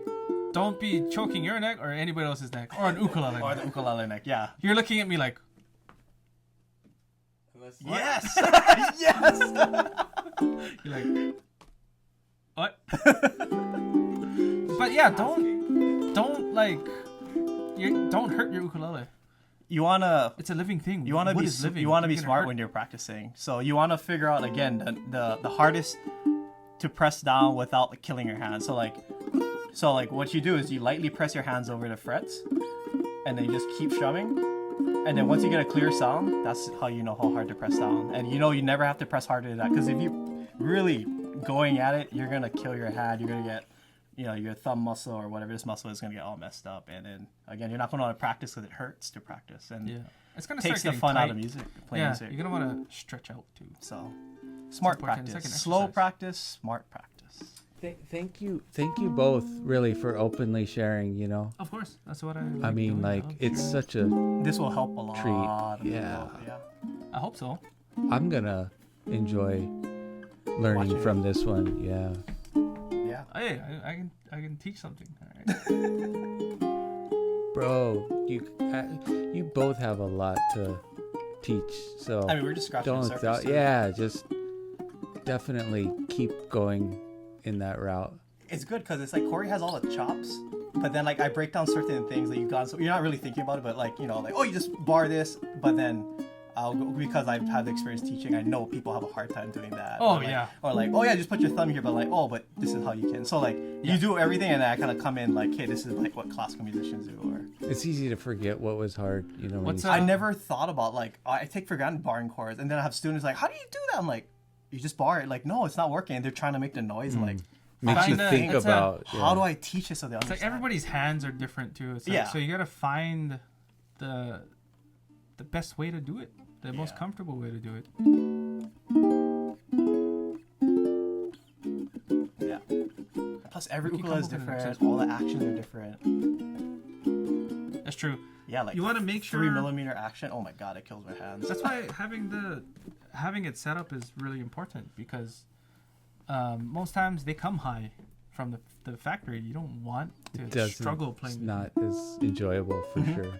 don't be choking your neck or anybody else's neck or an ukulele Or neck. the ukulele neck, yeah. You're looking at me like, Unless Yes! Yes! you're like, what? But yeah, don't like, don't hurt your ukulele. You wanna It's a living thing. you wanna Wood be is living. you wanna be You're gonna smart hurt- when you're practicing. So you wanna figure out again the hardest to press down without like, killing your hands. So like what you do is you lightly press your hands over the frets, and then you just keep strumming. And then once you get a clear sound, that's how you know how hard to press down. And you know you never have to press harder than that because if you really going at it, you're gonna kill your hand. You're gonna get, your thumb muscle or whatever this muscle is gonna get all messed up. And then again, you're not gonna want to practice because it hurts to practice and Yeah, it's gonna takes start the getting fun tight. out of music, playing Yeah, music. you're gonna want to stretch out too. So Smart important. It's like practice. an Slow exercise. practice, smart practice. Thank you both really for openly sharing. You know, Of course, that's what I. I mean, doing. like love it's sharing. such a This will help a lot. Treat, of yeah. people, yeah. I hope so. I'm gonna enjoy learning Watching from this one. Yeah. Yeah. Hey, I can teach something. All right. Bro, you both have a lot to teach. So I mean, we're just scratching the don't surface. doubt. too. Yeah, just definitely keep going in that route. It's good because it's like Corey has all the chops, but then like I break down certain things that you've got. So you're not really thinking about it, but like, you know, like, oh, you just bar this, but then I'll go, because I've had the experience teaching, I know people have a hard time doing that. Oh, or like, yeah. Or like, oh yeah, just put your thumb here, but like, oh, but this is how you can. So like, Yeah. you do everything, and then I kind of come in like, hey, this is like what classical musicians do. Or It's easy to forget what was hard, you know. When What's you, I never thought about like, I take for granted barring chords, and then I have students like, how do you do that? I'm like, you just bar it. Like, no, it's not working. They're trying to make the noise. Like, makes you Kinda, think it's about how do I teach it so they It's understand? like everybody's hands are different too. It's like, Yeah. So you gotta find the best way to do it, the most Yeah. comfortable way to do it. Yeah. Plus, every We can ukulele is come up with an different. exercise. All the actions are different. That's true. Yeah, like You want to make sure. 3mm action. Oh my god, it kills my hands. That's why having it set up is really important because most times they come high from the factory. You don't want to doesn't- struggle playing. It's them. not as enjoyable for sure.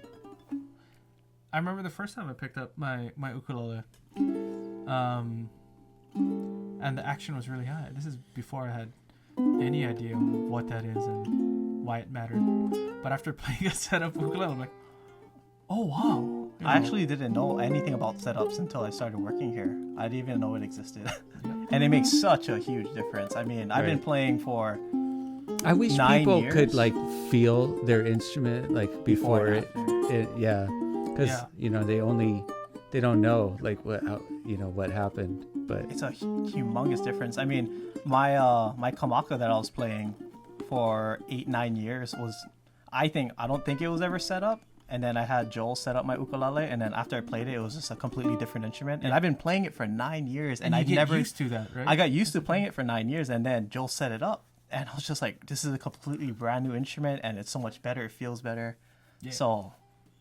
I remember the first time I picked up my ukulele, and the action was really high. This is before I had any idea what that is and why it mattered. But after playing a setup ukulele, I'm like, oh wow! You I know, actually didn't know anything about setups until I started working here. I didn't even know it existed. And it makes such a huge difference. I mean, I've been Right. playing for I wish 9 people could years? like feel their instrument like before and it, after. yeah, because Yeah. you know they don't know like what what happened, but It's a humongous difference. I mean, my kamaka that I was playing for 8-9 years was, I don't think it was ever set up. And then I had Joel set up my ukulele, and then after I played it, it was just a completely different instrument. And I've been playing it for 9 years, and you I get never used to that, right? I got used to playing it for 9 years, and then Joel set it up, and I was just like, this is a completely brand new instrument, and it's so much better. It feels better. Yeah. So,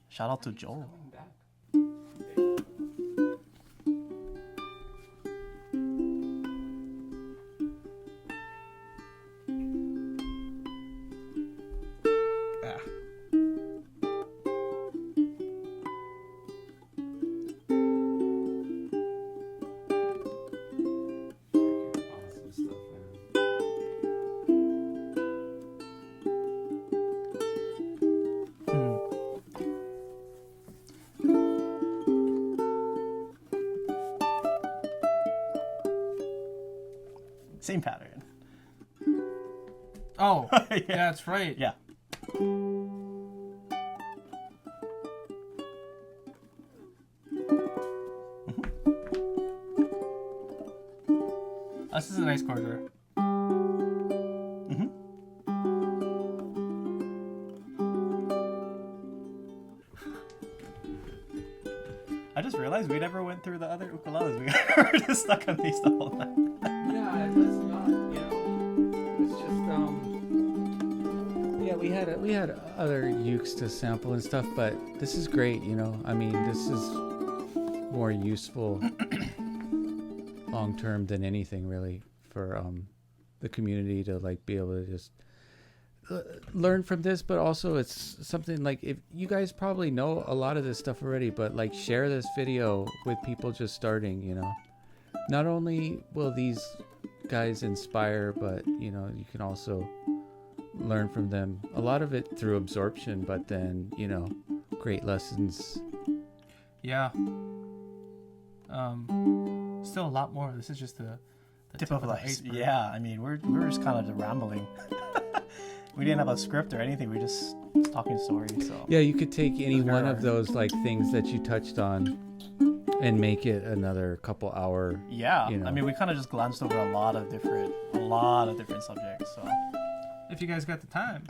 shout out to Joel. Ah. Same pattern. Oh, Yeah. that's right. Yeah. This is a nice chord there. I just realized we never went through the other ukuleles. We were just stuck on these the whole time. yeah, let's not, it's just yeah, we had other ukes to sample and stuff, but this is great, I mean, this is more useful long term than anything really for the community to like be able to just learn from this, but also it's something like, if you guys probably know a lot of this stuff already, but like share this video with people just starting. Not only will these guys inspire, but you can also learn from them, a lot of it through absorption, but then great lessons. Yeah. Still a lot more. This is just the Tip of the life. iceberg. Yeah, I mean, we're just kind of rambling. We didn't have a script or anything. We just talking stories. So Yeah, you could take any Sure. one of those like things that you touched on and make it another couple hour. yeah, I I mean, we kind of just glanced over a lot of different subjects. So If you guys got the time,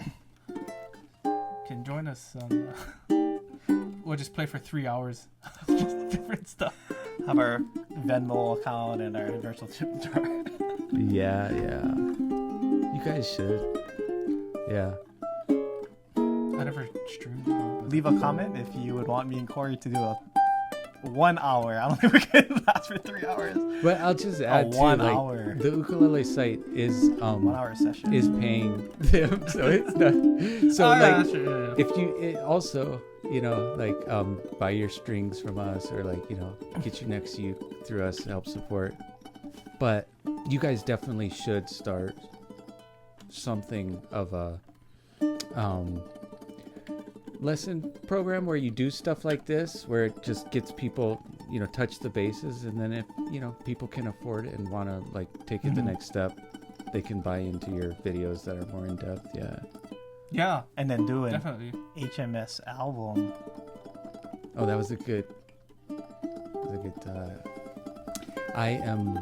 can join us on. We'll just play for 3 hours, just different stuff. have our Venmo account and our virtual tip jar. Yeah. You guys should. Yeah. I never streamed before, but- Leave a comment if you would want me and Corey to do a 1 hour. I don't think we can last for 3 hours. But I'll just add to 1 like hour. the ukulele site is 1 hour session. is paying them, so it's not. So Oh, yeah, like that's true, yeah. if you also like buy your strings from us or like get you next to you through us to help support. But you guys definitely should start something of a lesson program where you do stuff like this, where it just gets people touch the bases, and then if people can afford it and want to like take it the next step, they can buy into your videos that are more in depth. Yeah, And then do an definitely. HMS album. Oh, that was a good I am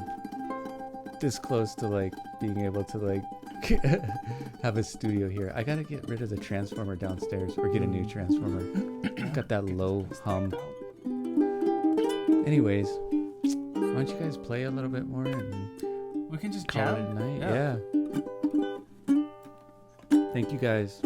this close to like being able to like have a studio here. I gotta get rid of the transformer downstairs or get a new transformer. Got that low hum. Anyways, why don't you guys play a little bit more and We can just call it jam. a night? Yeah. Thank you guys.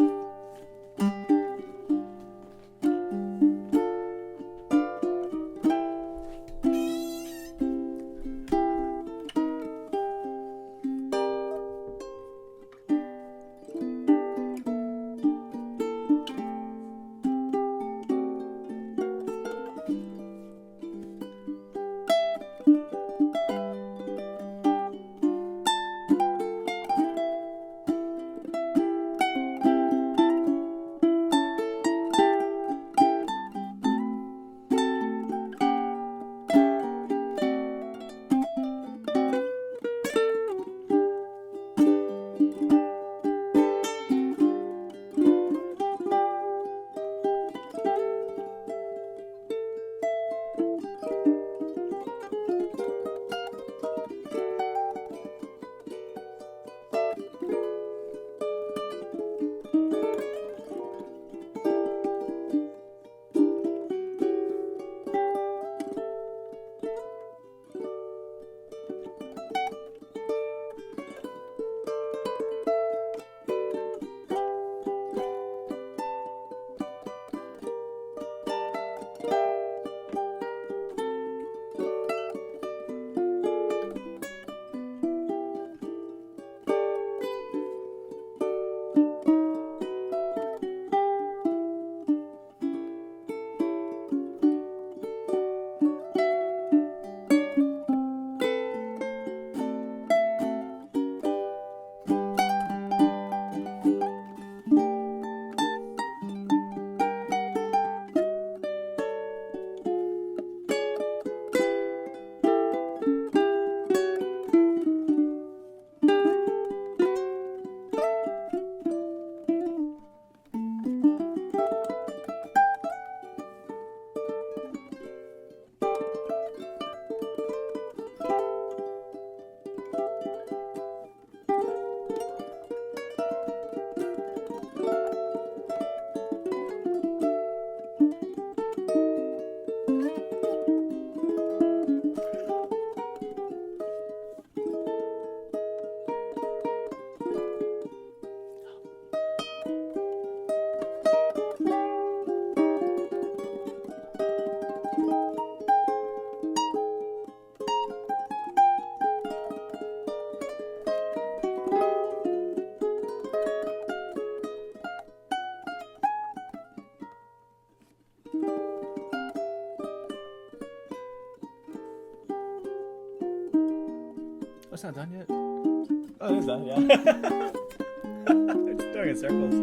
Oh, it's not done yet. Oh, it is done, yeah. It's doing in circles.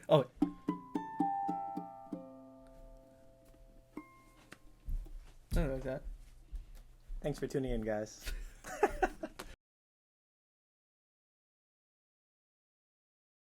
Oh. Something like that. Thanks for tuning in, guys.